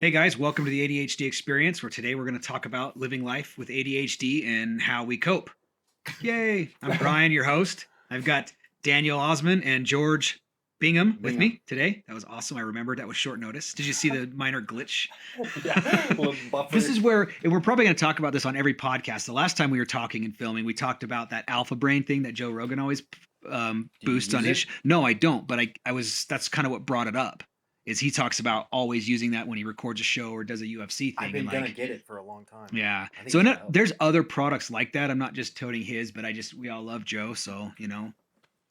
Hey guys, welcome to the ADHD Experience, where today we're going to talk about living life with ADHD and how we cope. Yay! I'm Brian, your host. I've got Daniel Osmun and George Bingham with Bingham. me today. That was awesome. I remembered that was short notice. Did you see the minor glitch? Yeah, a little buffer. This is where, and we're probably going to talk about this on every podcast. The last time we were talking and filming, we talked about that alpha brain thing that Joe Rogan always boosts on his. No, I don't, but I was. That's kind of what brought it up. Is he talks about always using that when he records a show or does a UFC thing. I've been and gonna get it for a long time. Yeah. I think So it's gonna help. there's other products like that. I'm not just toting his, but we all love Joe. So,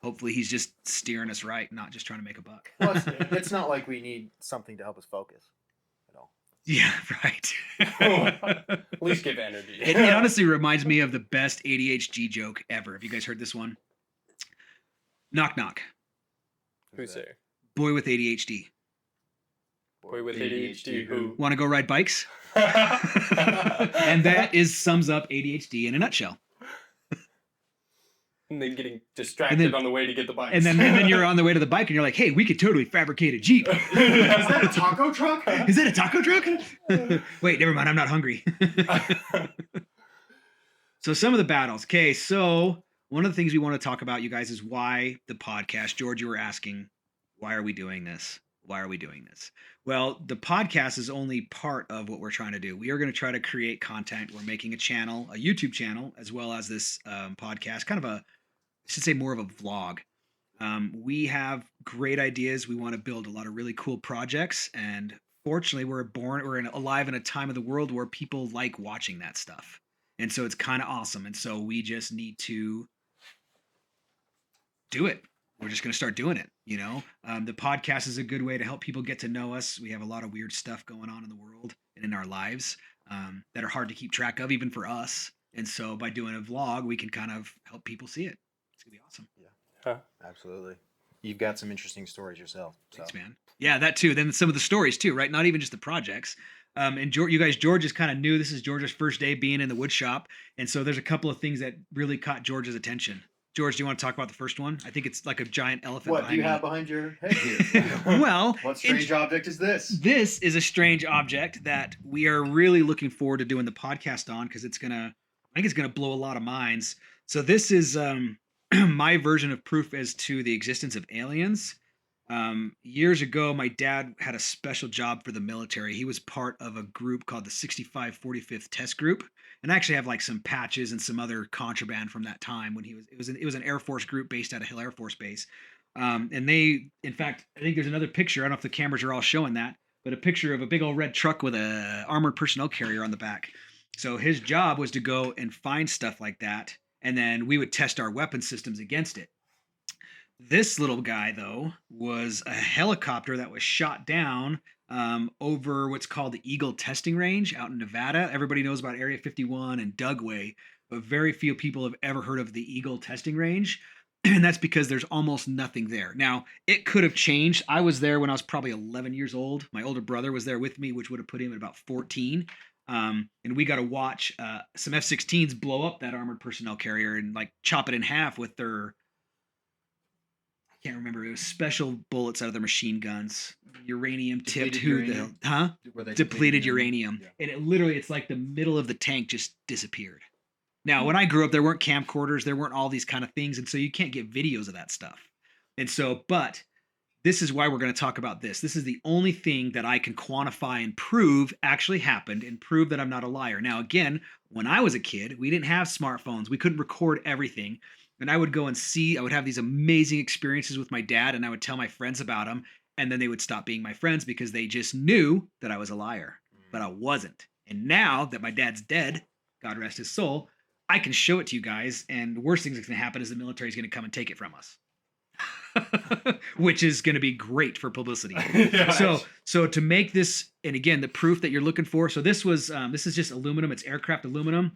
hopefully he's just steering us right, not just trying to make a buck. Well, it's not like we need something to help us focus at all. Yeah, right. At least give energy. It honestly reminds me of the best ADHD joke ever. Have you guys heard this one? Knock, knock. Who's there? Boy with ADHD. Boy with ADHD who? Want to go ride bikes? And that sums up ADHD in a nutshell. And then getting distracted on the way to get the bike. And then you're on the way to the bike and you're like, hey, we could totally fabricate a Jeep. Is that a taco truck? Is that a taco truck? Wait, never mind. I'm not hungry. So some of the battles. Okay, so one of the things we want to talk about, you guys, is why the podcast. George, you were asking, why are we doing this? Why are we doing this? Well, the podcast is only part of what we're trying to do. We are going to try to create content. We're making a channel, a YouTube channel, as well as this podcast, kind of I should say more of a vlog. We have great ideas. We want to build a lot of really cool projects. And fortunately, we're alive in a time of the world where people like watching that stuff. And so it's kind of awesome. And so we just need to do it. We're just going to start doing it. The podcast is a good way to help people get to know us. We have a lot of weird stuff going on in the world and in our lives that are hard to keep track of, even for us. And so by doing a vlog, we can kind of help people see it. It's going to be awesome. Yeah, absolutely. You've got some interesting stories yourself. So. Thanks, man. Yeah, that too. Then some of the stories too, right? Not even just the projects. And George, George is kind of new. This is George's first day being in the wood shop. And so there's a couple of things that really caught George's attention. George, do you want to talk about the first one? I think it's like a giant elephant. What do you have behind your head here? Well, what strange object is this? This is a strange object that we are really looking forward to doing the podcast on because I think it's gonna blow a lot of minds. So this is my version of proof as to the existence of aliens. Years ago, my dad had a special job for the military. He was part of a group called the 6545th Test Group, and I actually have like some patches and some other contraband from that time when it was an Air Force group based out of Hill Air Force Base. And they, in fact, I think there's another picture. I don't know if the cameras are all showing that, but a picture of a big old red truck with a armored personnel carrier on the back. So his job was to go and find stuff like that, and then we would test our weapon systems against it. This little guy, though, was a helicopter that was shot down over what's called the Eagle Testing Range out in Nevada. Everybody knows about Area 51 and Dugway, but very few people have ever heard of the Eagle Testing Range. And that's because there's almost nothing there. Now, it could have changed. I was there when I was probably 11 years old. My older brother was there with me, which would have put him at about 14. And we got to watch some F-16s blow up that armored personnel carrier and like chop it in half with their, I can't remember. It was special bullets out of their machine guns. Uranium tipped. Depleted uranium. Yeah. And it's like the middle of the tank just disappeared. Now, when I grew up, there weren't camcorders. There weren't all these kind of things. And so you can't get videos of that stuff. And so, but this is why we're going to talk about this. This is the only thing that I can quantify and prove actually happened and prove that I'm not a liar. Now, again, when I was a kid, we didn't have smartphones. We couldn't record everything. And I would go and I would have these amazing experiences with my dad, and I would tell my friends about them, and then they would stop being my friends because they just knew that I was a liar, but I wasn't. And now that my dad's dead, God rest his soul, I can show it to you guys, and the worst thing that's going to happen is the military is going to come and take it from us, which is going to be great for publicity. Yes. So to make this, and again, the proof that you're looking for, so this is just aluminum. It's aircraft aluminum.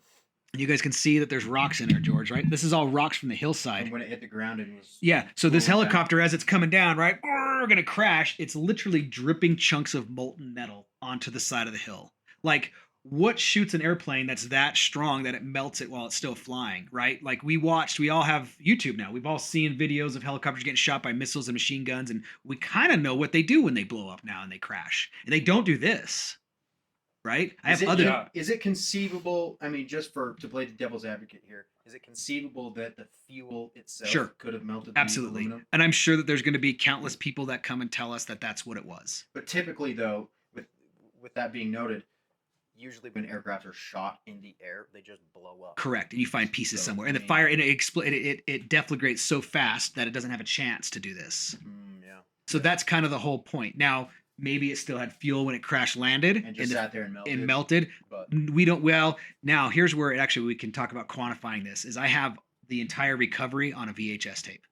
You guys can see that there's rocks in there, George, right? This is all rocks from the hillside. And when it hit the ground, it was... Yeah, so this helicopter, as it's coming down, right, we're going to crash. It's literally dripping chunks of molten metal onto the side of the hill. Like, what shoots an airplane that's that strong that it melts it while it's still flying, right? Like, we all have YouTube now. We've all seen videos of helicopters getting shot by missiles and machine guns, and we kind of know what they do when they blow up now and they crash. And they don't do this. right? I have other. Yeah. Is it conceivable? I mean, just to play the devil's advocate here, is it conceivable that the fuel itself Sure. could have melted Absolutely. the aluminum? And I'm sure that there's going to be countless people that come and tell us that that's what it was. But typically, though, with that being noted, usually when aircraft are shot in the air, they just blow up. Correct. And you find pieces So, somewhere. I And the mean- fire, and it deflagrates so fast that it doesn't have a chance to do this. Yeah. So that's kind of the whole point. Now, maybe it still had fuel when it crash landed And just sat there and melted. and melted. But We don't, well, now here's where we can talk about quantifying this is I have the entire recovery on a VHS tape.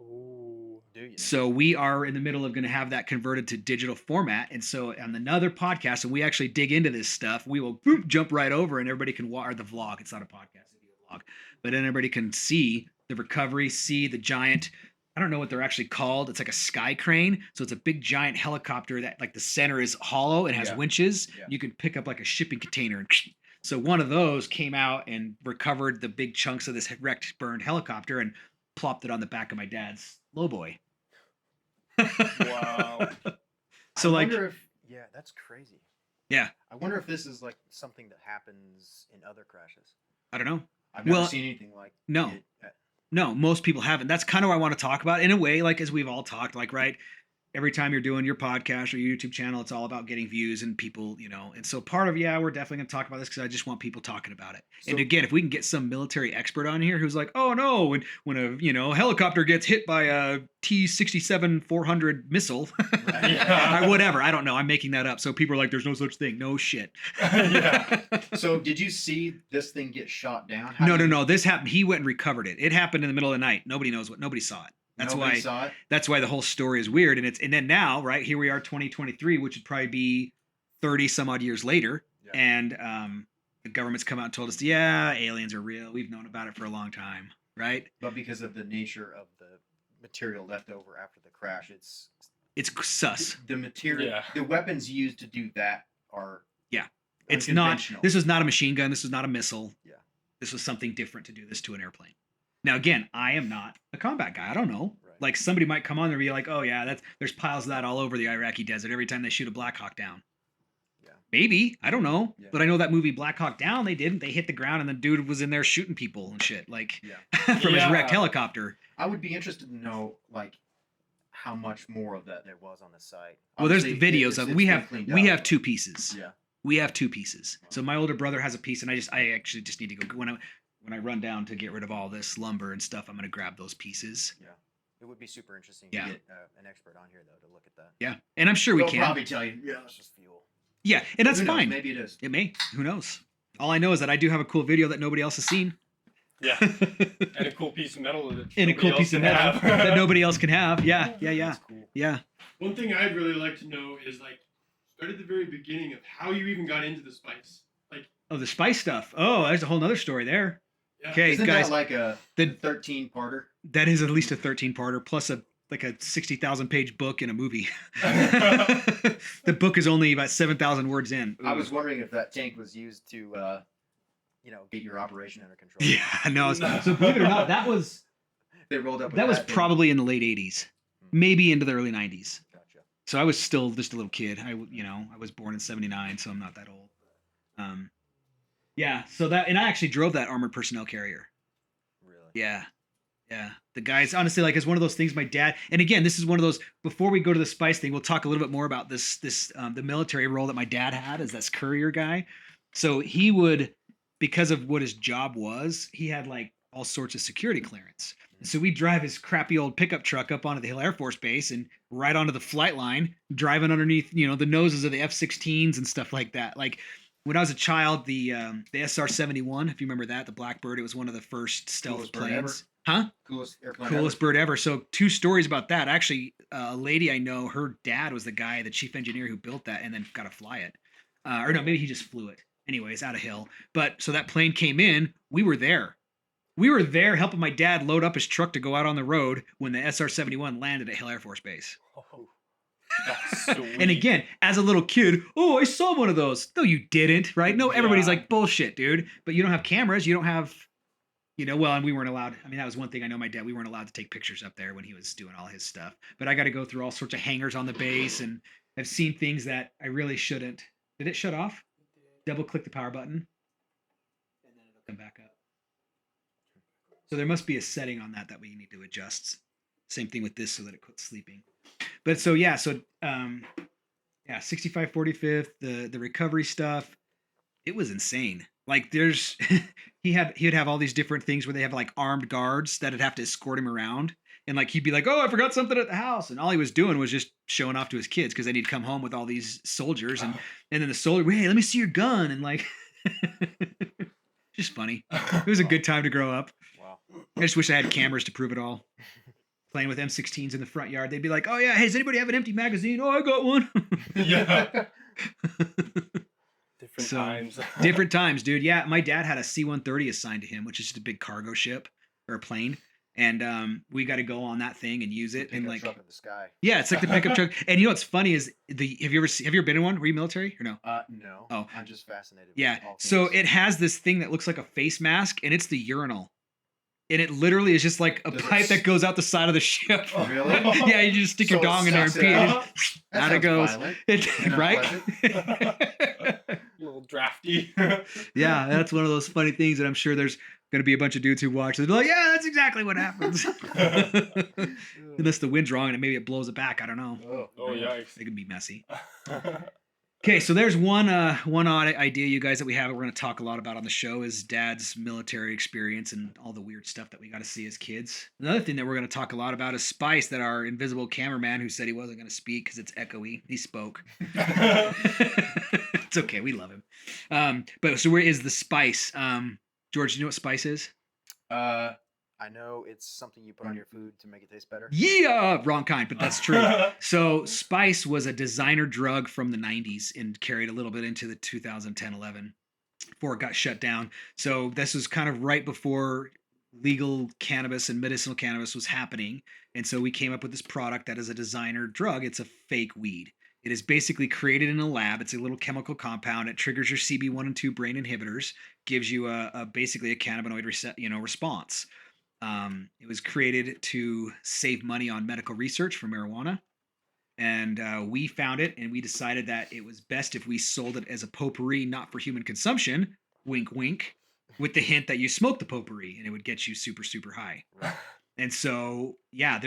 Ooh. do you? So we are in the middle of going to have that converted to digital format. And so on another podcast, and we actually dig into this stuff, we will jump right over and everybody can watch the vlog. It's not a podcast, it'll be a vlog, but then everybody can see the recovery, see the giant, I don't know what they're actually called. It's like a sky crane. So it's a big giant helicopter that like the center is hollow and has Yeah. winches. Yeah. You can pick up like a shipping container. And so one of those came out and recovered the big chunks of this wrecked, burned helicopter and plopped it on the back of my dad's lowboy. Wow. So I like, wonder if, yeah, that's crazy. yeah, I wonder if this is like something that happens in other crashes. I don't know. I've never Well, seen anything like no. it. No, most people haven't. That's kind of what I want to talk about in a way, like as we've all talked, like, right? Every time you're doing your podcast or your YouTube channel, it's all about getting views and people, you know. And so part of, we're definitely going to talk about this because I just want people talking about it. And So- again, if we can get some military expert on here who's like, oh no, when a helicopter gets hit by a T-67-400 missile Yeah. or whatever, I don't know. I'm making that up. So people are like, there's no such thing. No shit. Yeah. So did you see this thing get shot down? How No. did- This happened. He went and recovered it. It happened in the middle of the night. Nobody saw it. That's Nobody why. saw it? That's why the whole story is weird. And then now, right here we are, 2023, which would probably be 30 some odd years later, Yeah. and the government's come out and told us, yeah, aliens are real. We've known about it for a long time, right? But because of the nature of the material left over after the crash, it's It's sus. the material. Yeah. The weapons used to do that are It's not. unconventional. This was not a machine gun. This was not a missile. Yeah. This was something different to do this to an airplane. Now, again, I am not a combat guy. I don't know. Right. Like somebody might come on there and be like, "Oh yeah, there's piles of that all over the Iraqi desert every time they shoot a Black Hawk down." Yeah. Maybe, I don't know, Yeah. but I know that movie Black Hawk Down. They didn't. They hit the ground and the dude was in there shooting people and shit, like Yeah. from his Yeah. wrecked helicopter. I would be interested to know like how much more of that there was on the site. Well, there's Obviously, videos it's- of it. it's We been have cleaned we up, have two but- pieces. Yeah. We have two pieces. So my older brother has a piece, and I actually just need to go when I run down to get rid of all this lumber and stuff. I'm gonna grab those pieces. It would be super interesting Yeah. to get an expert on here though to look at that. Yeah, and I'm sure we They'll can. probably tell you, yeah, it's just fuel. Yeah, and that's Who knows? fine. Maybe it is. It may. Who knows? All I know is that I do have a cool video that nobody else has seen. Yeah. And a cool piece of metal that And a nobody cool else piece of can metal have. that nobody else can have. Yeah. That's cool. Yeah. One thing I'd really like to know is like start at the very beginning of how you even got into the spice. Like, Oh, the spice stuff. Oh, there's a whole nother story there. yeah. Okay, Isn't guys, that like a the- 13-parter? that is at least a 13-parter plus a 60,000 page book and a movie. The book is only about 7,000 words in. I was wondering if that tank was used to, get your operation under control. Yeah, no. So believe it or not, that was They rolled up. With that was and- probably in the late 80s, maybe into the early 90s. Gotcha. So I was still just a little kid. I was born in 79, so I'm not that old. Yeah. So and I actually drove that armored personnel carrier. Really. Yeah. The guys, honestly, like it's one of those things my dad, and again, this is one of those, before we go to the spice thing, we'll talk a little bit more about the military role that my dad had as this courier guy. So he would, because of what his job was, he had like all sorts of security clearance. So we drive his crappy old pickup truck up onto the Hill Air Force Base and right onto the flight line, driving underneath, the noses of the F-16s and stuff like that. Like when I was a child, the SR-71, if you remember that, the Blackbird, it was one of the first stealth Coolest bird planes. ever. Huh? Coolest airplane. Coolest bird ever. So 2 stories about that. Actually, a lady I know, her dad was the guy, the chief engineer who built that and then got to fly it. Or no, maybe he just flew it. Anyways, out of Hill. But so that plane came in, we were there. We were there helping my dad load up his truck to go out on the road when the SR-71 landed at Hill Air Force Base. Oh, that's sweet. And again, as a little kid, oh, I saw one of those. No, you didn't, right? No, everybody's Yeah. like, bullshit, dude. But you don't have cameras. You don't have, and we weren't allowed. I mean, that was one thing I know my dad, we weren't allowed to take pictures up there when he was doing all his stuff. But I got to go through all sorts of hangars on the base, and I've seen things that I really shouldn't. Did it shut off? Double click the power button, and then it'll come back up. So there must be a setting on that we need to adjust. Same thing with this so that it quits sleeping. But so yeah, 65 45th, the recovery stuff, it was insane. Like there's he would have all these different things where they have like armed guards that'd have to escort him around. And like he'd be like, "Oh, I forgot something at the house," and all he was doing was just showing off to his kids because then he'd come home with all these soldiers, and then the soldier, "Hey, let me see your gun," and like, just funny. It was a good time to grow up. Wow. I just wish I had cameras to prove it all. Playing with M16s in the front yard, they'd be like, "Oh yeah, hey, does anybody have an empty magazine? Oh, I got one." Yeah. Different So, times. Different times, dude. Yeah, my dad had a C-130 assigned to him, which is just a big cargo ship or a plane, and we got to go on that thing and use it. And Pickup like, truck in the sky. yeah, it's like the pickup truck. And you know what's funny is have you ever been in one? Were you military or no? No. Oh. I'm just fascinated. Yeah. With all So things. it has this thing that looks like a face mask, and it's the urinal. And it literally is just like a Does it pipe that goes out the side of the ship. Oh, really? Yeah, you just stick your So it dong in there and sucks pee. it And out? just, That out it sounds goes. violent. Right? A little drafty. Yeah, that's one of those funny things that I'm sure there's going to be a bunch of dudes who watch. They're like, yeah, that's exactly what happens. Unless the wind's wrong and maybe it blows it back. I don't know. Oh, yikes. It can be messy. Okay, so there's one odd idea, you guys, that we have. We're going to talk a lot about on the show is Dad's military experience and all the weird stuff that we got to see as kids. Another thing that we're going to talk a lot about is Spice, that our invisible cameraman who said he wasn't going to speak because it's echoey. He spoke. It's okay, we love him. But so where is the Spice? George, do you know what Spice is? I know it's something you put on your food to make it taste better. Yeah, wrong kind, but that's true. So Spice was a designer drug from the 90s and carried a little bit into the 2010-11 before it got shut down. So this was kind of right before legal cannabis and medicinal cannabis was happening. And so we came up with this product that is a designer drug. It's a fake weed. It is basically created in a lab. It's a little chemical compound. It triggers your CB1 and 2 brain inhibitors, gives you basically a cannabinoid response. It was created to save money on medical research for marijuana. And we found it, and we decided that it was best if we sold it as a potpourri, not for human consumption, wink, wink, with the hint that you smoke the potpourri, and it would get you super, super high. Right. And so, yeah,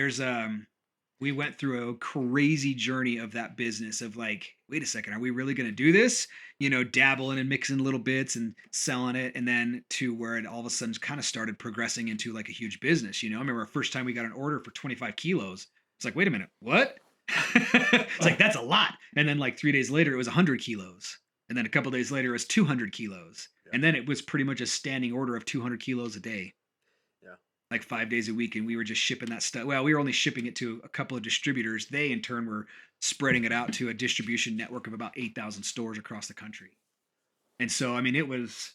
we went through a crazy journey of that business of like, wait a second, are we really going to do this? You know, dabbling and mixing little bits and selling it. And then to where it all of a sudden kind of started progressing into like a huge business. You know, I remember our first time we got an order for 25 kilos. It's like, wait a minute, what? It's like, that's a lot. And then like 3 days later, it was 100 kilos. And then a couple days later, it was 200 kilos. Yeah. And then it was pretty much a standing order of 200 kilos a day. Like 5 days a week, and we were just shipping that stuff. Well, we were only shipping it to a couple of distributors. They, in turn, were spreading it out to a distribution network of about 8,000 stores across the country. And so, I mean, it was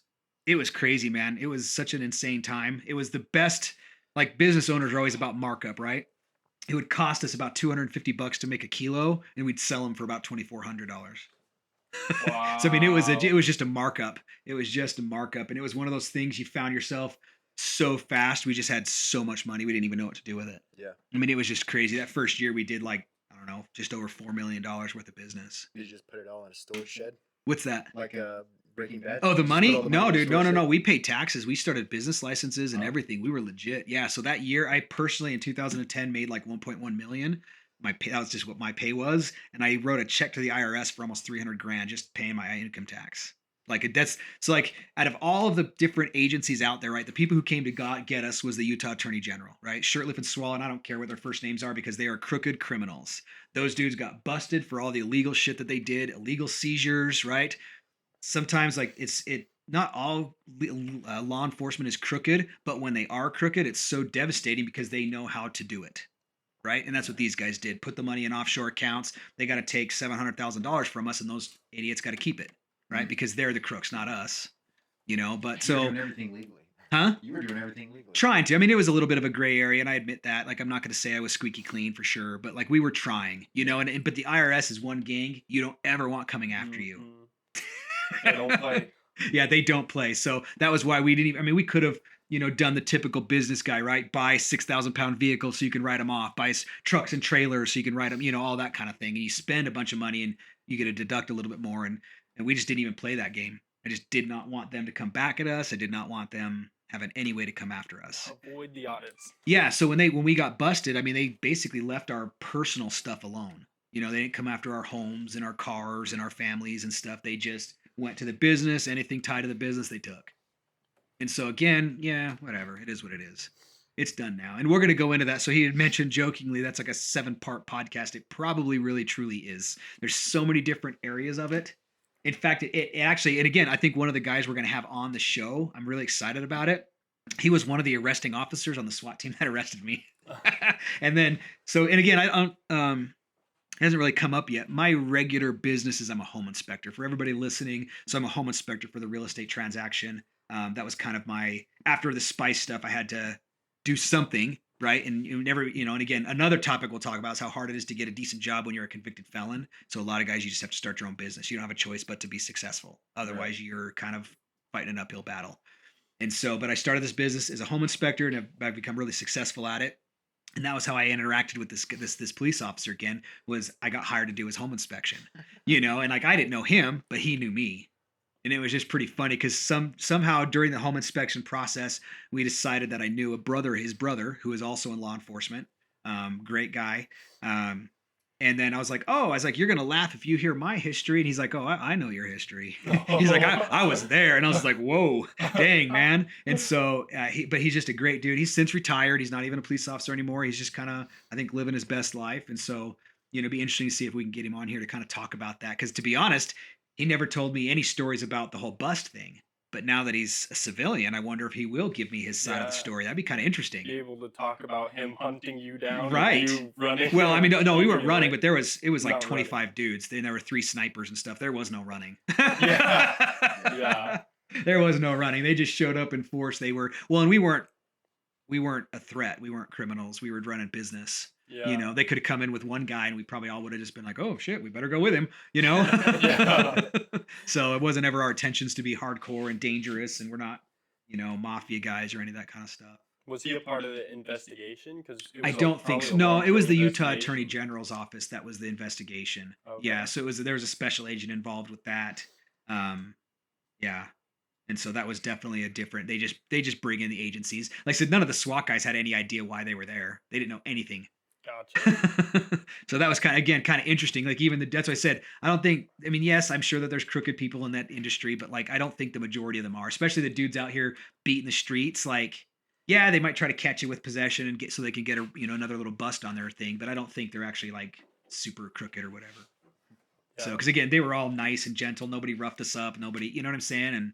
crazy, man. It was such an insane time. It was the best. Like business owners are always about markup, right? It would cost us about $250 to make a kilo, and we'd sell them for about $2,400. Wow. So I mean, it was just a markup. It was just a markup, and it was one of those things you found yourself so fast. We just had so much money, we didn't even know what to do with it. Yeah. I mean, it was just crazy. That first year, we did like, I don't know, just over $4 million worth of business. You just put it all in a storage shed, What's that? like a Breaking Bad. Oh, the Just money? put all the No, money in a dude, no. storage shed? We paid taxes. We started business licenses and Oh. everything. We were legit. Yeah. So that year, I personally in 2010 made like 1.1 million. That was just what my pay was, and I wrote a check to the IRS for almost 300 grand just paying my income tax. Like that's so like out of all of the different agencies out there, right? The people who came to get us was the Utah Attorney General, right? Shirtliff and Swallow, and I don't care what their first names are because they are crooked criminals. Those dudes got busted for all the illegal shit that they did, illegal seizures, right? Sometimes like not all law enforcement is crooked, but when they are crooked, it's so devastating because they know how to do it. Right. And that's what these guys did. Put the money in offshore accounts. They got to take $700,000 from us, and those idiots got to keep it. Right. Because they're the crooks, not us. You know, but You were so, doing everything legally. huh? You were doing everything legally. Trying to. I mean, it was a little bit of a gray area, and I admit that. Like, I'm not going to say I was squeaky clean for sure, but like we were trying, you know, but the IRS is one gang you don't ever want coming after you. They don't play. Yeah, they don't play. So that was why we didn't even, I mean, we could have, you know, done the typical business guy, right? Buy 6,000-pound vehicles so you can write them off, buy trucks and trailers so you can write them, you know, all that kind of thing. And you spend a bunch of money and you get to deduct a little bit more. And and we just didn't even play that game. I just did not want them to come back at us. I did not want them having any way to come after us. Avoid the audits. Yeah, so when we got busted, I mean, they basically left our personal stuff alone. You know, they didn't come after our homes and our cars and our families and stuff. They just went to the business. Anything tied to the business, they took. And so again, yeah, whatever. It is what it is. It's done now. And we're going to go into that. So he had mentioned jokingly that's like a 7-part podcast. It probably really truly is. There's so many different areas of it. In fact, it actually, and again, I think one of the guys we're going to have on the show, I'm really excited about it. He was one of the arresting officers on the SWAT team that arrested me. And then, so, and again, I don't, it hasn't really come up yet. My regular business is I'm a home inspector for everybody listening. So I'm a home inspector for the real estate transaction. That was kind of my, after the spice stuff, I had to do something, right? And you never, you know, and again, another topic we'll talk about is how hard it is to get a decent job when you're a convicted felon. So a lot of guys, you just have to start your own business. You don't have a choice but to be successful. Otherwise, you're kind of fighting an uphill battle. And so, but I started this business as a home inspector, and I've become really successful at it. And that was how I interacted with this police officer again, was I got hired to do his home inspection, you know, and like I didn't know him, but he knew me. And it was just pretty funny because somehow during the home inspection process, we decided that I knew his brother, who is also in law enforcement, great guy. And then I was like, you're going to laugh if you hear my history. And he's like, oh, I know your history. He's like, I was there. And I was like, whoa, dang, man. And so, but he's just a great dude. He's since retired. He's not even a police officer anymore. He's just kind of, I think, living his best life. And so, you know, it'd be interesting to see if we can get him on here to kind of talk about that. Because to be honest, he never told me any stories about the whole bust thing. But now that he's a civilian, I wonder if he will give me his side of the story. That'd be kind of interesting. Be able to talk about him hunting you down, right? And you running. Well, I mean, no, we weren't running, but it was like Not 25 running. dudes. Then there were 3 snipers and stuff. There was no running. Yeah. There was no running. They just showed up in force. They were and we weren't a threat. We weren't criminals. We were running business. Yeah. You know, they could have come in with one guy and we probably all would have just been like, oh shit, we better go with him, you know? Yeah. So it wasn't ever our intentions to be hardcore and dangerous, and we're not, you know, mafia guys or any of that kind of stuff. Was he a part of the investigation? Because I don't think so. No, it was the Utah Attorney General's office that was the investigation. Okay. Yeah, so there was a special agent involved with that. Yeah. And so that was definitely a different. They just bring in the agencies. Like I said, none of the SWAT guys had any idea why they were there. They didn't know anything. Gotcha. So that was kind of interesting. Like even that's why I said, I mean, yes, I'm sure that there's crooked people in that industry, but like I don't think the majority of them are, especially the dudes out here beating the streets. Like, yeah, they might try to catch you with possession and so they can get another little bust on their thing, but I don't think they're actually like super crooked or whatever. Yeah. So, because again, they were all nice and gentle. Nobody roughed us up. Nobody, you know what I'm saying?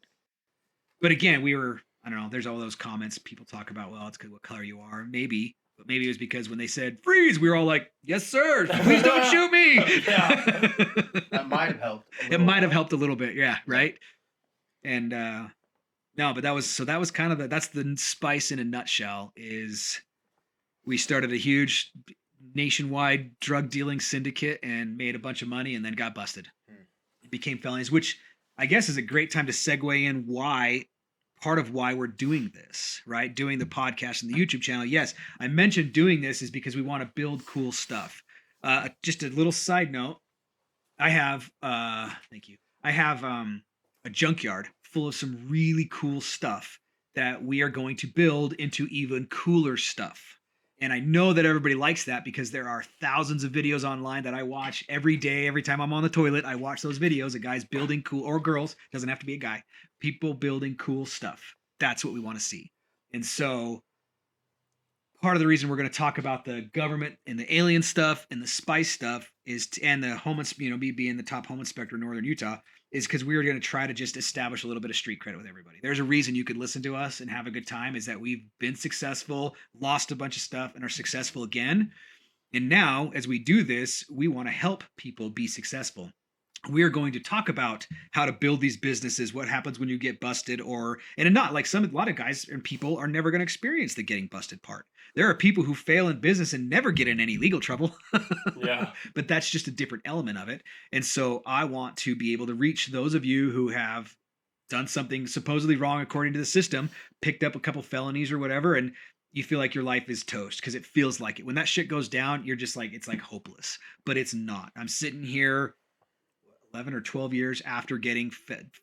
But again, I don't know. There's all those comments people talk about. Well, it's good what color you are. Maybe. But maybe it was because when they said freeze, we were all like, yes, sir. Please don't shoot me. Yeah. That might have helped. It might have helped a little bit. Yeah. Right. And no, but that was kind of that's the spice in a nutshell. Is we started a huge nationwide drug dealing syndicate and made a bunch of money and then got busted. It became felonies, which I guess is a great time to segue in part of why we're doing this, right? Doing the podcast and the YouTube channel. Yes, I mentioned doing this is because we want to build cool stuff. Just a little side note. I have, thank you. I have a junkyard full of some really cool stuff that we are going to build into even cooler stuff. And I know that everybody likes that because there are thousands of videos online that I watch every day. Every time I'm on the toilet, I watch those videos of guys building cool, or girls, doesn't have to be a guy, people building cool stuff. That's what we want to see. And so part of the reason we're going to talk about the government and the alien stuff and the spice stuff and the home, me being the top home inspector in Northern Utah, is because we were going to try to just establish a little bit of street credit with everybody. There's a reason you could listen to us and have a good time, is that we've been successful, lost a bunch of stuff, and are successful again. And now, as we do this, we want to help people be successful. We are going to talk about how to build these businesses, what happens when you get busted, and not like a lot of guys and people are never going to experience the getting busted part. There are people who fail in business and never get in any legal trouble. Yeah. But that's just a different element of it. And so I want to be able to reach those of you who have done something supposedly wrong according to the system, picked up a couple felonies or whatever, and you feel like your life is toast because it feels like it. When that shit goes down, you're just like, it's like hopeless, but it's not. I'm sitting here 11 or 12 years after getting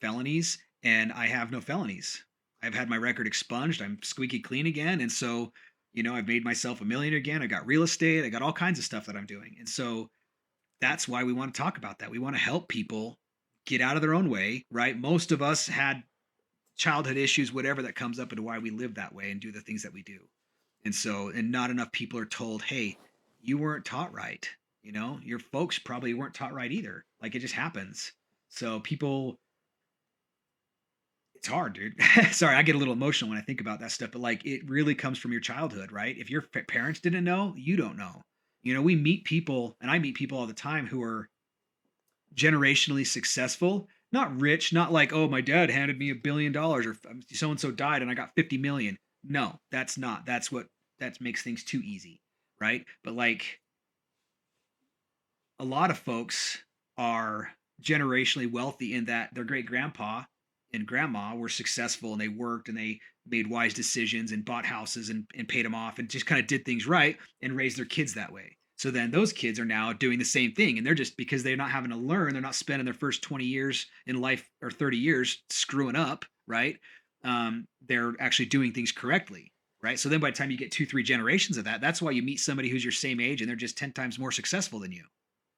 felonies, and I have no felonies. I've had my record expunged. I'm squeaky clean again. And so, I've made myself a million again. I got real estate. I got all kinds of stuff that I'm doing. And so that's why we want to talk about that. We want to help people get out of their own way, right? Most of us had childhood issues, whatever that comes up into why we live that way and do the things that we do. And so, and not enough people are told, hey, you weren't taught right. Your folks probably weren't taught right either. Like it just happens. So people, it's hard, dude. Sorry, I get a little emotional when I think about that stuff, but like it really comes from your childhood, right? If your parents didn't know, you don't know. We meet people, and I meet people all the time who are generationally successful, not rich, not like, oh, my dad handed me $1 billion or so and so died and I got 50 million. No, that's not. That makes things too easy, right? But like a lot of folks are generationally wealthy in that their great grandpa and grandma were successful and they worked and they made wise decisions and bought houses and paid them off and just kind of did things right and raised their kids that way. So then those kids are now doing the same thing, and they're just, because they're not having to learn, they're not spending their first 20 years in life or 30 years screwing up, right? They're actually doing things correctly, right? So then by the time you get 2-3 generations of that, that's why you meet somebody who's your same age and they're just 10 times more successful than you,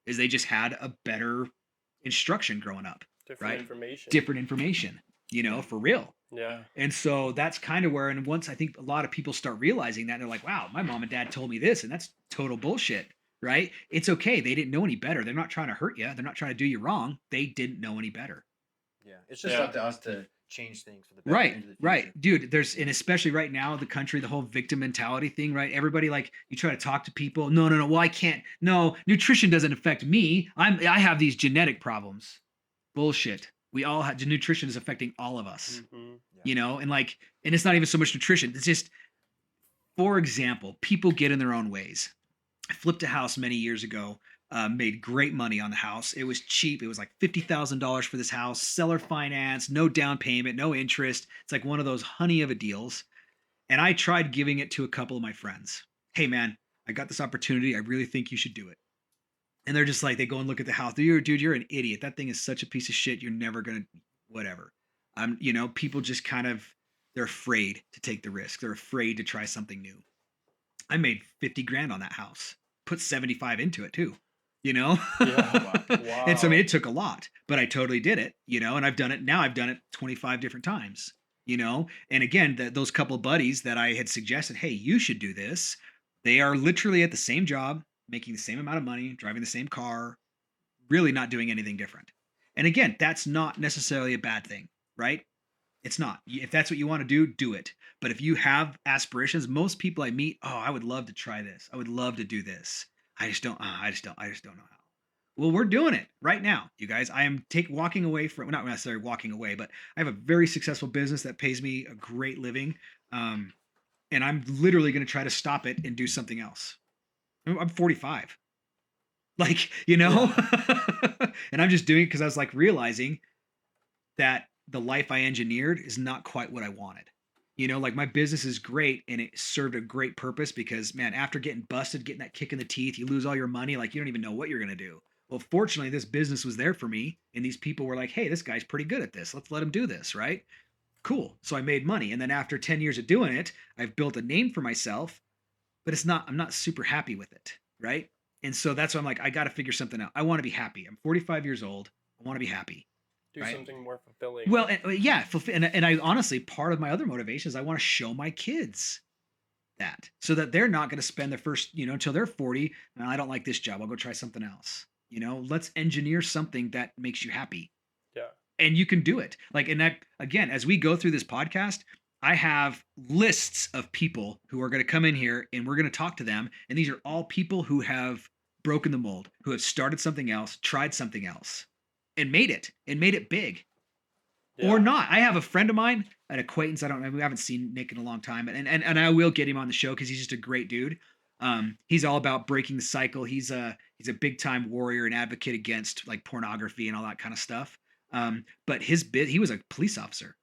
is they just had a better instruction growing up. Different Right? information. Different information, for real. Yeah. And so that's kind of where, and once I think a lot of people start realizing that, they're like, wow, my mom and dad told me this, and that's total bullshit, right? It's okay. They didn't know any better. They're not trying to hurt you. They're not trying to do you wrong. They didn't know any better. Yeah, it's just Yeah. up to us to change things for the better Right, into the future. right. Dude, and especially right now, the country, the whole victim mentality thing, right? Everybody, like, you try to talk to people. No, no, no. Well, I can't. No, nutrition doesn't affect me. I have these genetic problems. Bullshit. We all have, nutrition is affecting all of us. Mm-hmm. And it's not even so much nutrition. It's just, for example, people get in their own ways. I flipped a house many years ago, made great money on the house. It was cheap. It was like $50,000 for this house, seller finance, no down payment, no interest. It's like one of those honey of a deals. And I tried giving it to a couple of my friends. Hey, man, I got this opportunity. I really think you should do it. And they're just like, they go and look at the house. Dude, you're an idiot. That thing is such a piece of shit. You're never going to, whatever. People just kind of, they're afraid to take the risk. They're afraid to try something new. I made 50 grand on that house, put 75 into it too, Yeah. Wow. And so, I mean, it took a lot, but I totally did it, and I've done it 25 different times, and again, those couple of buddies that I had suggested, hey, you should do this. They are literally at the same job, making the same amount of money, driving the same car, really not doing anything different. And again, that's not necessarily a bad thing, right? It's not. If that's what you want to do it. But if you have aspirations, most people I meet, oh, I would love to try this. I would love to do this. I just don't know how. Well, we're doing it right now, you guys. I am walking away from, well, not necessarily walking away, but I have a very successful business that pays me a great living. And I'm literally going to try to stop it and do something else. I'm 45. Like, and I'm just doing it because I was like realizing that the life I engineered is not quite what I wanted. Like my business is great and it served a great purpose because, man, after getting busted, getting that kick in the teeth, you lose all your money. Like you don't even know what you're going to do. Well, fortunately, this business was there for me. And these people were like, hey, this guy's pretty good at this. Let's let him do this. Right. Cool. So I made money. And then after 10 years of doing it, I've built a name for myself, but I'm not super happy with it. Right. And so that's why I'm like, I got to figure something out. I want to be happy. I'm 45 years old. I want to be happy. Do right? something more fulfilling. Well, and I honestly, part of my other motivation is I want to show my kids that, so that they're not going to spend their first, until they're 40. And I don't like this job. I'll go try something else. Let's engineer something that makes you happy. Yeah. And you can do it. Like, and that, again, as we go through this podcast, I have lists of people who are going to come in here and we're going to talk to them. And these are all people who have broken the mold, who have started something else, tried something else, and made it big. Yeah. Or not. I have a friend of mine, an acquaintance. We haven't seen Nick in a long time, and I will get him on the show because he's just a great dude. He's all about breaking the cycle. He's a big time warrior and advocate against like pornography and all that kind of stuff. But he was a police officer.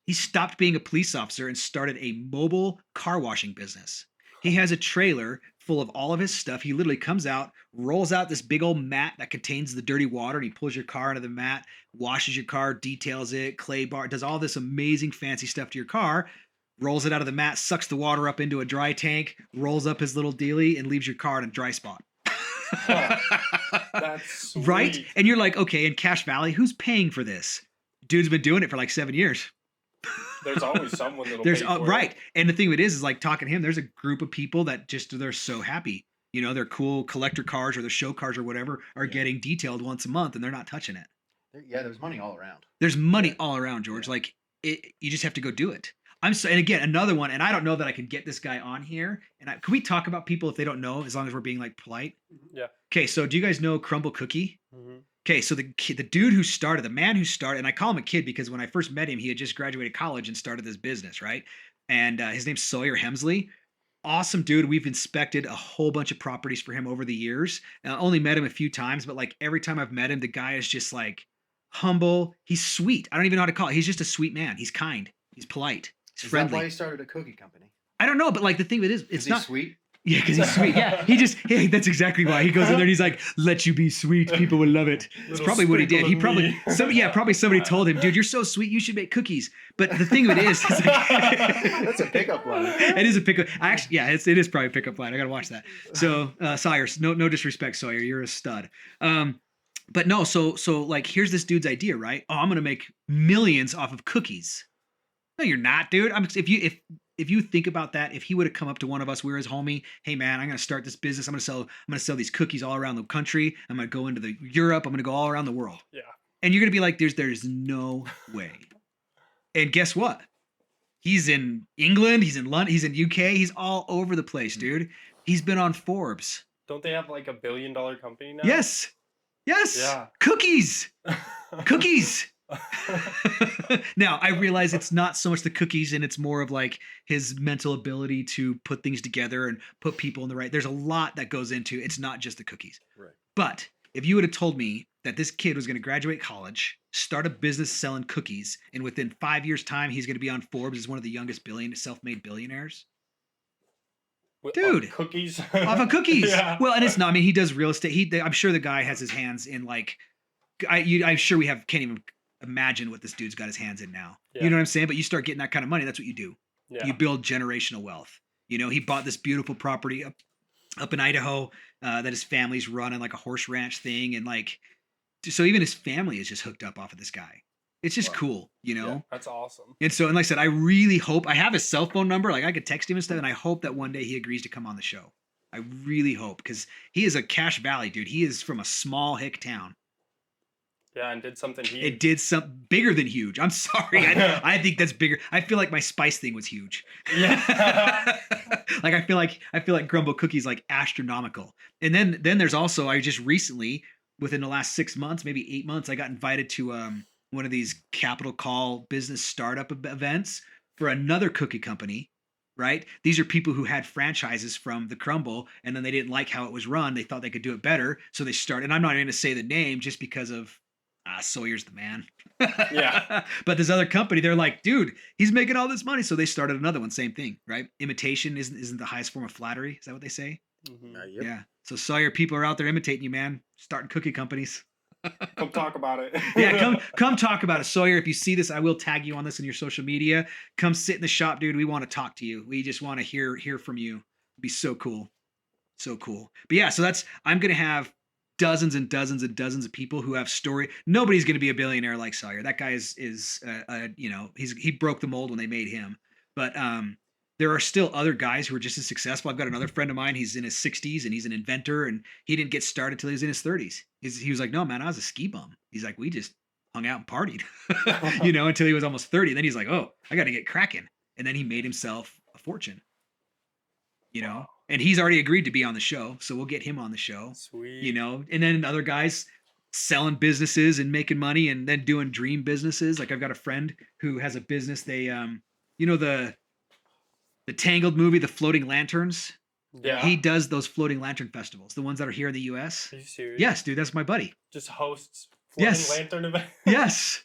He stopped being a police officer and started a mobile car washing business. He has a trailer full of all of his stuff. He literally comes out, rolls out this big old mat that contains the dirty water, and he pulls your car into the mat, washes your car, details it, clay bar, does all this amazing fancy stuff to your car, rolls it out of the mat, sucks the water up into a dry tank, rolls up his little dealie, and leaves your car in a dry spot. That's sweet. Right? And you're like, okay, in Cache Valley, who's paying for this? Dude's been doing it for like 7 years. There's always someone that'll There's pay for right. it. And the thing of it is like talking to him, there's a group of people that just they're so happy. You know, their cool collector cars or their show cars or whatever are getting detailed once a month and they're not touching it. Yeah, there's money all around. There's money all around, George. Like you just have to go do it. And again, another one, and I don't know that I could get this guy on here. And can we talk about people if they don't know, as long as we're being like polite? Yeah. Okay, so do you guys know Crumble Cookie? Mm-hmm. Okay, so the dude who started, the man who started, and I call him a kid because when I first met him, he had just graduated college and started this business, right? And his name's Sawyer Hemsley. Awesome dude. We've inspected a whole bunch of properties for him over the years. Only met him a few times, but like every time I've met him, the guy is just like humble. He's sweet. I don't even know how to call it. He's just a sweet man. He's kind. He's polite. He's Is friendly. that why he started a cookie company? I don't know, but like the thing of it is, it's Is not he sweet? Yeah, because he's sweet. Yeah, that's exactly why he goes in there and he's like, "Let you be sweet, people will love it." It's Little probably what he did. sprinkle He of probably, me. probably somebody told him, "Dude, you're so sweet, you should make cookies." But the thing of it is, it's like, That's a pickup line. It is a pickup. Actually, yeah, it is probably a pickup line. I gotta watch that. So Sawyer, no disrespect, Sawyer, you're a stud. But no, so like, here's this dude's idea, right? Oh, I'm gonna make millions off of cookies. No, you're not, dude. If you think about that, if he would have come up to one of us, we're his homie. Hey man, I'm gonna start this business. I'm gonna sell these cookies all around the country. I'm gonna go into Europe. I'm gonna go all around the world. Yeah. And you're gonna be like, there's no way. And guess what? He's in England. He's in London. He's in UK. He's all over the place, dude. He's been on Forbes. Don't they have like $1 billion company now? Yes. Yeah. Cookies. Cookies. Now I realize it's not so much the cookies and it's more of like his mental ability to put things together and put people in the right. There's a lot that goes into it's not just the cookies. Right. But if you would have told me that this kid was going to graduate college, start a business selling cookies, and within 5 years' time he's going to be on Forbes as one of the youngest self-made billionaires. Dude, cookies off of cookies. Yeah. Well, and it's not. I mean, he does real estate. I'm sure the guy has his hands in like. I'm sure can't even imagine what this dude's got his hands in now. Yeah. You know what I'm saying? But you start getting that kind of money, that's what you do. Yeah. You build generational wealth. You know, he bought this beautiful property up in Idaho that his family's running like a horse ranch thing, and like, so even his family is just hooked up off of this guy. It's just cool, you know. Yeah, that's awesome. And so, and like I said, I really hope I have his cell phone number. Like I could text him and stuff, and I hope that one day he agrees to come on the show. I really hope, because he is a Cache Valley dude. He is from a small hick town. Yeah, and did something huge. It did something bigger than huge. I'm sorry. I think that's bigger. I feel like my spice thing was huge. Yeah. Like I feel like Grumble Cookie's like astronomical. And then there's also, I just recently, within the last 6 months, maybe 8 months, I got invited to one of these capital call business startup events for another cookie company. Right? These are people who had franchises from the Crumble, and then they didn't like how it was run. They thought they could do it better, so they started. And I'm not going to say the name just because of Sawyer's the man. Yeah. But this other company, they're like, dude, he's making all this money, so they started another one. Same thing, right? Imitation isn't the highest form of flattery. Is that what they say? Mhm. Yep. Yeah. So Sawyer, people are out there imitating you, man. Starting cookie companies. Come talk about it. Yeah, come talk about it, Sawyer. If you see this, I will tag you on this in your social media. Come sit in the shop, dude. We want to talk to you. We just want to hear from you. It'd be so cool, so cool. But yeah, so I'm gonna have dozens and dozens and dozens of people who have story. Nobody's gonna be a billionaire like Sawyer. That guy is you know, he broke the mold when they made him. But there are still other guys who are just as successful. I've got another friend of mine. He's in his 60s and he's an inventor, and he didn't get started till he was in his 30s. He was like, no, man, I was a ski bum. He's like, we just hung out and partied, you know, until he was almost 30. And then he's like, oh, I got to get cracking. And then he made himself a fortune, you know, and he's already agreed to be on the show. So we'll get him on the show, Sweet. you know, and then other guys selling businesses and making money and then doing dream businesses. Like I've got a friend who has a business. They, you know, the Tangled movie, the floating lanterns. Yeah. He does those floating lantern festivals, the ones that are here in the US. Are you serious? Yes, dude, that's my buddy. Just hosts floating Yes. lantern event. Yes.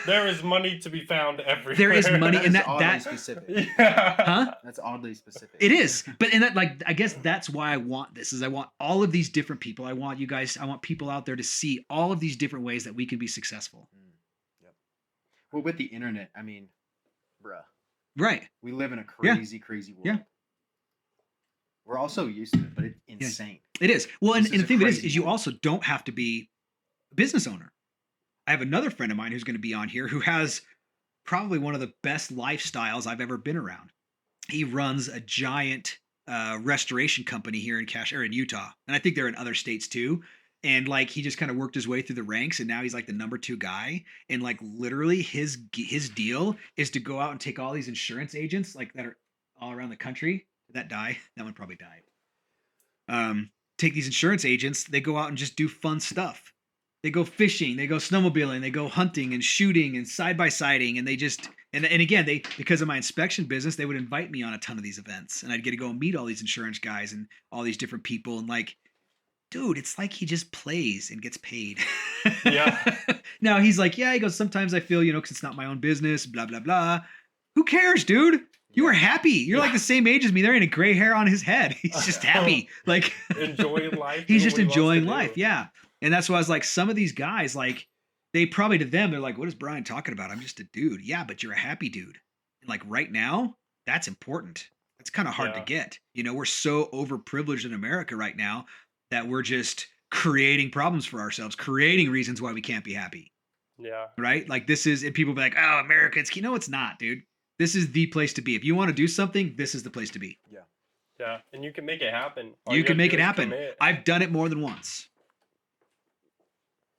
There is money to be found everywhere. There is money, and is oddly that specific. Yeah. huh? That's oddly specific. It is, but and that like I guess that's why I want this. Is I want all of these different people. I want you guys. I want people out there to see all of these different ways that we can be successful. Yep. Well, with the internet, I mean, bruh, Right. we live in a Yeah. crazy world. Yeah. We're all so used to it, but it's insane. It is. Well, and This the is a thing of it crazy is you world. also don't have to be a business owner. I have another friend of mine who's going to be on here who has probably one of the best lifestyles I've ever been around. He runs a giant restoration company here in Utah, and I think they're in other states too. And like he just kind of worked his way through the ranks, and now he's like the number 2 guy. And like literally his deal is to go out and take all these insurance agents like that are all around the country. Did that die? That one probably died. Take these insurance agents. They go out and just do fun stuff. They go fishing, they go snowmobiling, they go hunting and shooting and side by siding, and they just and again they because of my inspection business, they would invite me on a ton of these events, and I'd get to go and meet all these insurance guys and all these different people, and like, dude, it's like he just plays and gets paid. Yeah. Now he's like, yeah, he goes, sometimes I feel, because it's not my own business, blah blah blah. Who cares, dude? You were happy. You're like the same age as me. There ain't a gray hair on his head. He's just happy. Like Enjoying life. he's doing just what he wants to enjoying do. life. Yeah. And that's why I was like, some of these guys, like, they probably to them, they're like, what is Brian talking about? I'm just a dude. Yeah, but you're a happy dude. And like right now, that's important. That's kind of hard to Yeah. get. We're so overprivileged in America right now that we're just creating problems for ourselves, creating reasons why we can't be happy. Yeah. Right? Like this is, and people be like, oh, Americans, it's not, dude. This is the place to be. If you want to do something, this is the place to be. Yeah. And you can make it happen. All You you can gotta make do it is happen. commit. I've done it more than once.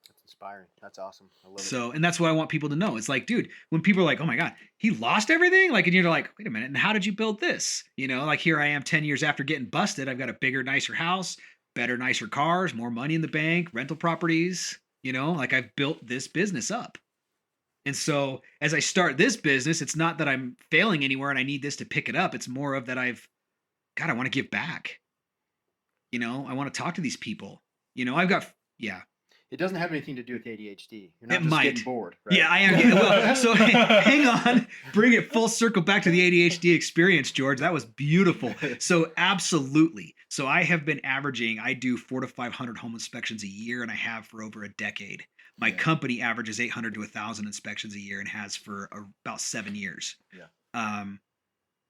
That's inspiring. That's awesome. I love it. So, and that's what I want people to know. It's like, dude, when people are like, oh my God, he lost everything. Like, and you're like, wait a minute. And how did you build this? Like here I am 10 years after getting busted. I've got a bigger, nicer house, better, nicer cars, more money in the bank, rental properties, like I've built this business up. And so as I start this business, it's not that I'm failing anywhere and I need this to pick it up. It's more of that I want to give back. I want to talk to these people. I've got, yeah. It doesn't have anything to do with ADHD. You're not It just might. getting bored, right? Yeah, I am. Well, so hang on, bring it full circle back to the ADHD experience, George. That was beautiful. So absolutely. So I have been averaging. I do 400 to 500 home inspections a year, and I have for over a decade. My company averages 800 to 1,000 inspections a year, and has for about 7 years. Yeah.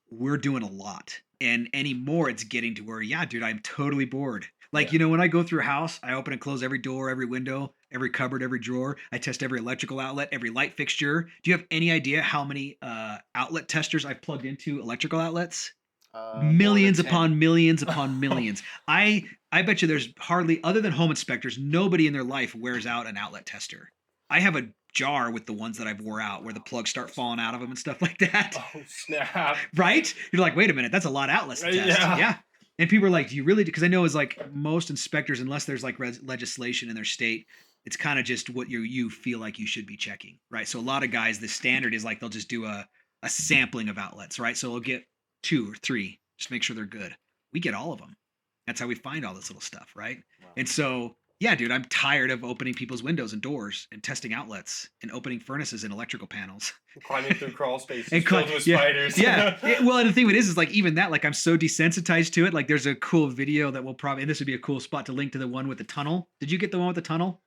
We're doing a lot, and anymore, it's getting to where, yeah, dude, I'm totally bored. Like, when I go through a house, I open and close every door, every window, every cupboard, every drawer. I test every electrical outlet, every light fixture. Do you have any idea how many outlet testers I've plugged into electrical outlets? Millions upon millions upon millions. I bet you there's hardly, other than home inspectors, nobody in their life wears out an outlet tester. I have a jar with the ones that I've wore out where the plugs start falling out of them and stuff like that. Oh, snap. Right? You're like, wait a minute, that's a lot of outlets to test. Yeah. Yeah. And people are like, do you really? Because I know it's like most inspectors, unless there's like legislation in their state, it's kind of just what you feel like you should be checking, right? So a lot of guys, the standard is like they'll just do a sampling of outlets, right? So they'll get 2 or 3, just make sure they're good. We get all of them. That's how we find all this little stuff, right? Wow. And so, yeah, dude, I'm tired of opening people's windows and doors and testing outlets and opening furnaces and electrical panels. Climbing through crawl spaces And filled with yeah, spiders. yeah. Well, and the thing with it is like even that, like I'm so desensitized to it. Like there's a cool video that we'll probably, and this would be a cool spot to link to the one with the tunnel. Did you get the one with the tunnel?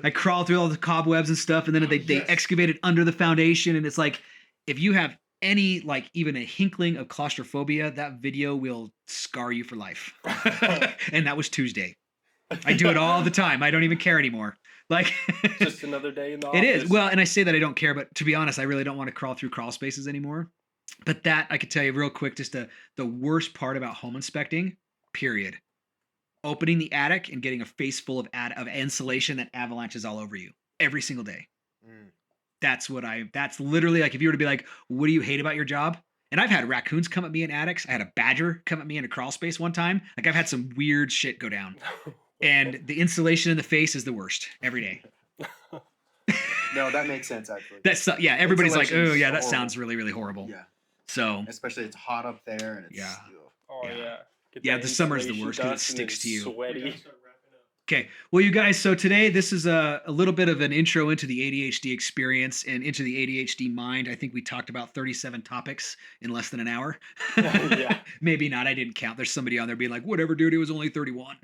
I crawl through all the cobwebs and stuff, and then they Yes. excavate it under the foundation, and it's like if you have any like even a hinkling of claustrophobia, that video will scar you for life. And that was Tuesday. I do it all the time. I don't even care anymore. Like Just another day in the office. it is. Well, and I say that I don't care, but to be honest, I really don't want to crawl through crawl spaces anymore. But that I could tell you real quick, just the worst part about home inspecting, period. Opening the attic and getting a face full of insulation that avalanches all over you every single day. Mm. That's literally like if you were to be like, what do you hate about your job? And I've had raccoons come at me in attics. I had a badger come at me in a crawl space one time. Like I've had some weird shit go down. And the insulation in the face is the worst every day. No, that makes sense actually. That's yeah. Everybody's like, oh Insulation's yeah, that horrible. sounds really, really horrible. Yeah, So especially it's hot up there and it's Yeah. ugh. Oh, Yeah. yeah. Get Yeah, that the summer's the insulation worst 'cause it dust and sticks it's to you. Sweaty. Gotta start wrapping up. Okay. Well, you guys, so today this is a little bit of an intro into the ADHD experience and into the ADHD mind. I think we talked about 37 topics in less than an hour. Yeah. Maybe not. I didn't count. There's somebody on there being like, whatever, dude, it was only 31.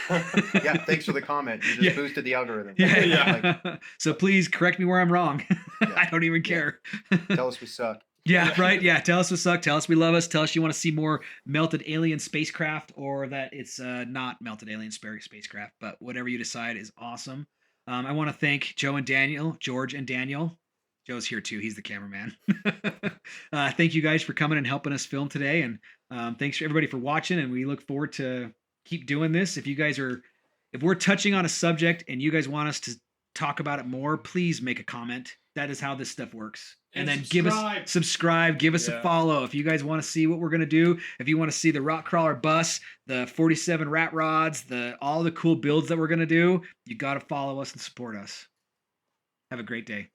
Yeah, thanks for the comment. You just Yeah. boosted the algorithm. Yeah. Yeah. So please correct me where I'm wrong. I don't even Yeah. care. Tell us we suck. Yeah, Yeah. right. Yeah, tell us we suck. Tell us we love us. Tell us you want to see more melted alien spacecraft, or that it's not melted alien spacecraft. But whatever you decide is awesome. I want to thank George and Daniel. Joe's here too. He's the cameraman. Thank you guys for coming and helping us film today, and thanks for everybody for watching. And we look forward to keep doing this. If we're touching on a subject and you guys want us to talk about it more, please make a comment. That is how this stuff works. And then give us subscribe, give us a Yeah. follow. If you guys want to see what we're gonna do, if you want to see the rock crawler bus, the 47 rat rods, all the cool builds that we're gonna do, you gotta follow us and support us. Have a great day.